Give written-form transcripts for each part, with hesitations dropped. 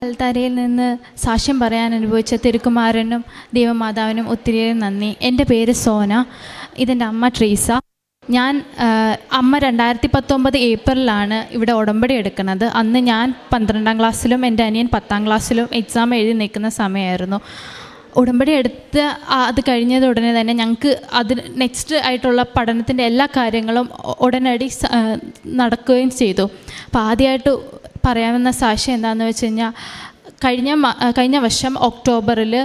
അൽത്താരയിൽ നിന്ന് സാക്ഷ്യം പറയാൻ അനുഭവിച്ച തിരുക്കുമാരനും ദൈവമാതാവിനും ഒത്തിരി നന്ദി. എൻ്റെ പേര് സോന, ഇതെൻ്റെ അമ്മ ട്രീസ. ഞാൻ അമ്മ 2019 ഏപ്രിലാണ് ഇവിടെ ഉടമ്പടി എടുക്കുന്നത്. അന്ന് ഞാൻ 12ാം ക്ലാസ്സിലും എൻ്റെ അനിയൻ 10ാം ക്ലാസ്സിലും എക്സാം എഴുതി നിൽക്കുന്ന സമയമായിരുന്നു. ഉടമ്പടി എടുത്ത് അത് കഴിഞ്ഞത് ഉടനെ തന്നെ ഞങ്ങൾക്ക് അതിന് നെക്സ്റ്റ് ആയിട്ടുള്ള പഠനത്തിൻ്റെ എല്ലാ കാര്യങ്ങളും ഉടനടി നടക്കുകയും ചെയ്തു. അപ്പോൾ ആദ്യമായിട്ട് പറയാവുന്ന സാക്ഷ്യം എന്താണെന്ന് വെച്ച് കഴിഞ്ഞാൽ, കഴിഞ്ഞ വർഷം ഒക്ടോബറിൽ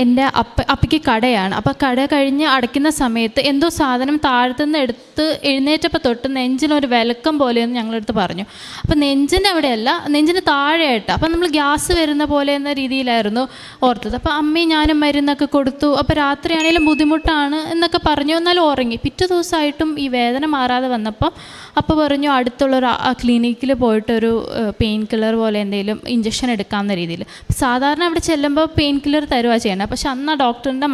എൻ്റെ അപ്പയ്ക്ക് കടയാണ്. അപ്പോൾ കട കഴിഞ്ഞ് അടയ്ക്കുന്ന സമയത്ത് എന്തോ സാധനം താഴത്തുനിന്ന് എടുത്ത് എഴുന്നേറ്റപ്പോൾ തൊട്ട് നെഞ്ചിനൊരു വിലക്കം പോലെയെന്ന് ഞങ്ങളെടുത്ത് പറഞ്ഞു. അപ്പോൾ നെഞ്ചിൻ്റെ അവിടെയല്ല, നെഞ്ചിന് താഴെയായിട്ട്. അപ്പോൾ നമ്മൾ ഗ്യാസ് വരുന്ന പോലെ എന്ന രീതിയിലായിരുന്നു ഓർത്തത്. അപ്പോൾ അമ്മയും ഞാനും മരുന്നൊക്കെ കൊടുത്തു. അപ്പോൾ രാത്രിയാണെങ്കിലും ബുദ്ധിമുട്ടാണ് എന്നൊക്കെ പറഞ്ഞു, എന്നാലും ഉറങ്ങി. പിറ്റേ ദിവസമായിട്ടും ഈ വേദന മാറാതെ വന്നപ്പം അപ്പോൾ പറഞ്ഞു അടുത്തുള്ളൊരു ക്ലിനിക്കിൽ പോയിട്ടൊരു പെയിൻ കില്ലർ പോലെ എന്തെങ്കിലും ഇഞ്ചക്ഷൻ എടുക്കാവുന്ന രീതിയിൽ. സാധാരണ അവിടെ ചെല്ലുമ്പോൾ പെയിൻ കില്ലർ തരുക ചെയ്യണം. പക്ഷെ അന്ന് ആ ഡോക്ടറിൻ്റെ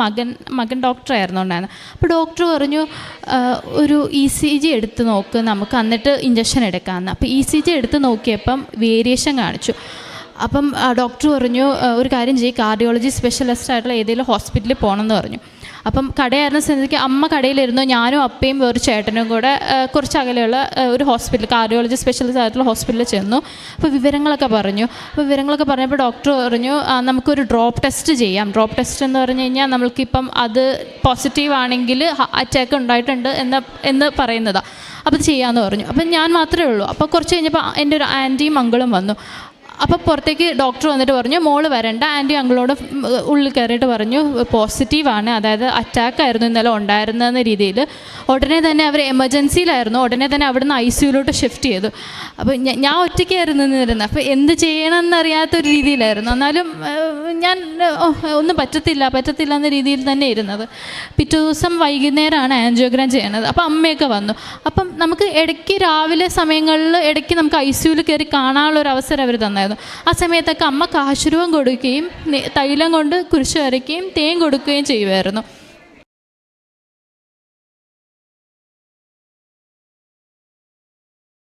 മകൻ ഡോക്ടറായിരുന്നു ഉണ്ടായിരുന്നത്. അപ്പോൾ ഡോക്ടർ പറഞ്ഞു ഒരു ECG എടുത്ത് നോക്ക്, നമുക്ക് എന്നിട്ട് ഇഞ്ചക്ഷൻ എടുക്കാമെന്ന്. അപ്പോൾ ECG എടുത്ത് നോക്കിയപ്പം വേരിയേഷൻ കാണിച്ചു. അപ്പം ഡോക്ടർ പറഞ്ഞു ഒരു കാര്യം ചെയ്യും, കാർഡിയോളജി സ്പെഷ്യലിസ്റ്റ് ആയിട്ടുള്ള ഏതെങ്കിലും ഹോസ്പിറ്റലിൽ പോകണമെന്ന് പറഞ്ഞു. അപ്പം കടയായിരുന്ന സ്ഥിതിക്ക് അമ്മ കടയിലിരുന്നു, ഞാനും അപ്പയും ഒരു ചേട്ടനും കൂടെ കുറച്ച് അകലെയുള്ള ഒരു ഹോസ്പിറ്റൽ, കാർഡിയോളജി സ്പെഷ്യലിസ്റ്റ് ആയിട്ടുള്ള ഹോസ്പിറ്റലിൽ ചെന്നു. അപ്പോൾ വിവരങ്ങളൊക്കെ പറഞ്ഞപ്പോൾ ഡോക്ടർ പറഞ്ഞു നമുക്കൊരു ഡ്രോപ്പ് ടെസ്റ്റ് ചെയ്യാം. ഡ്രോപ്പ് ടെസ്റ്റ് എന്ന് പറഞ്ഞു കഴിഞ്ഞാൽ നമ്മൾക്കിപ്പം അത് പോസിറ്റീവ് ആണെങ്കിൽ അറ്റാക്ക് ഉണ്ടായിട്ടുണ്ട് എന്ന് പറയുന്നതാണ്. അപ്പോൾ അത് ചെയ്യാമെന്ന് പറഞ്ഞു. അപ്പം ഞാൻ മാത്രമേ ഉള്ളൂ. അപ്പോൾ കുറച്ച് കഴിഞ്ഞപ്പോൾ എൻ്റെ ഒരു ആൻറ്റിയും അങ്കിളും വന്നു. അപ്പോൾ പുറത്തേക്ക് ഡോക്ടർ വന്നിട്ട് പറഞ്ഞു മോള് വരണ്ട. ആൻറ്റി അങ്കിളോട് ഉള്ളിൽ കയറിയിട്ട് പറഞ്ഞു പോസിറ്റീവാണ്, അതായത് അറ്റാക്കായിരുന്നു ഇന്നലെ ഉണ്ടായിരുന്നെന്ന രീതിയിൽ. ഉടനെ തന്നെ അവർ എമർജൻസിയിലായിരുന്നു. ഉടനെ തന്നെ അവിടുന്ന് ICUലോട്ട് ഷിഫ്റ്റ് ചെയ്തു. അപ്പോൾ ഞാൻ ഒറ്റയ്ക്കായിരുന്നു നിന്നിരുന്നത്. അപ്പോൾ എന്ത് ചെയ്യണമെന്നറിയാത്തൊരു രീതിയിലായിരുന്നു. എന്നാലും ഞാൻ ഒന്നും പറ്റത്തില്ല എന്ന രീതിയിൽ തന്നെ ഇരുന്നത്. പിറ്റേ ദിവസം വൈകുന്നേരമാണ് ആൻജിയോഗ്രാം ചെയ്യണത്. അപ്പോൾ അമ്മയൊക്കെ വന്നു. അപ്പം നമുക്ക് ഇടയ്ക്ക് രാവിലെ സമയങ്ങളിൽ ഇടയ്ക്ക് നമുക്ക് ICUവിൽ കയറി കാണാനുള്ളൊരു അവസരം അവർ തന്നായിരുന്നു. ആ സമയത്തൊക്കെ അമ്മ കാശുരൂപം കൊടുക്കുകയും തൈലം കൊണ്ട് കുരിശ് വരയ്ക്കുകയും തേൻ കൊടുക്കുകയും ചെയ്യുമായിരുന്നു.